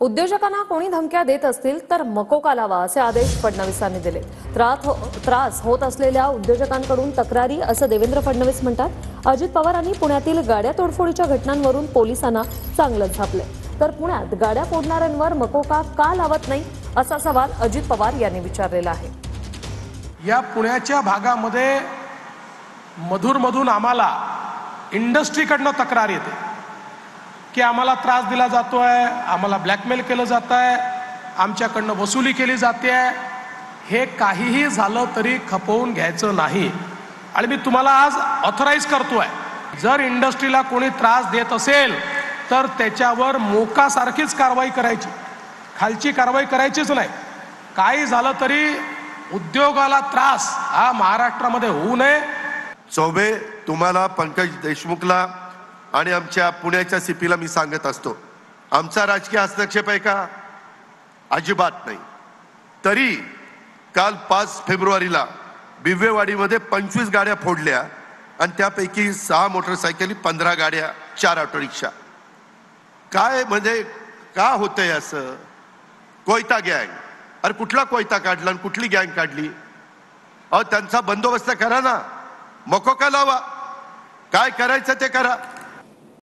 उद्योजकांना कोणी धमक्या देत असतील तर मकोका लावा असे आदेश फडणवीसांनी दिले। त्रास होत असलेल्या उद्योजकांकडून तक्रारी असं देवेंद्र फडणवीस म्हणतात। अजित पवारांनी पुण्यातील गाड्या तोडफोडीच्या घटनांवरून पोलिसांना चांगलंच झापले, तर पुण्यात गाड्या फोडणाऱ्यांवर मकोका का लावत नाही असा सवाल अजित पवार यांनी विचारलेला आहे। या पुण्याच्या भागामध्ये मधून आम्हाला इंडस्ट्रीकडनं तक्रार येते की आम्हाला त्रास दिला जातोय, आम्हाला ब्लॅकमेल केलं जात आहे, आमच्याकडनं वसुली केली जाते आहे। हे काहीही झालं तरी खपवून घ्यायचं नाही आणि मी तुम्हाला आज ऑथराईज करतोय, जर इंडस्ट्रीला कोणी त्रास देत असेल तर त्याच्यावर मोकासारखीच कारवाई करायची, खालची कारवाई करायचीच नाही। काही झालं तरी उद्योगाला त्रास हा महाराष्ट्रामध्ये होऊ नये। चौबे, तुम्हाला पंकज देशमुखला आणि आमच्या पुण्याच्या सीपीला मी सांगत असतो, आमचा राजकीय हस्तक्षेप आहे का? अजिबात नाही। तरी काल 5 फेब्रुवारीला बिव्वेवाडीमध्ये 25 गाड्या फोडल्या आणि त्यापैकी 6 मोटरसायकली, 15 गाड्या, 4 ऑटो रिक्षा। काय म्हणजे का होतंय असं? कोयता गँग, अरे कुठला कोयता काढला आणि कुठली गँग काढली? अहो त्यांचा बंदोबस्त करा ना, मकोका लावा, काय करायचं ते करा।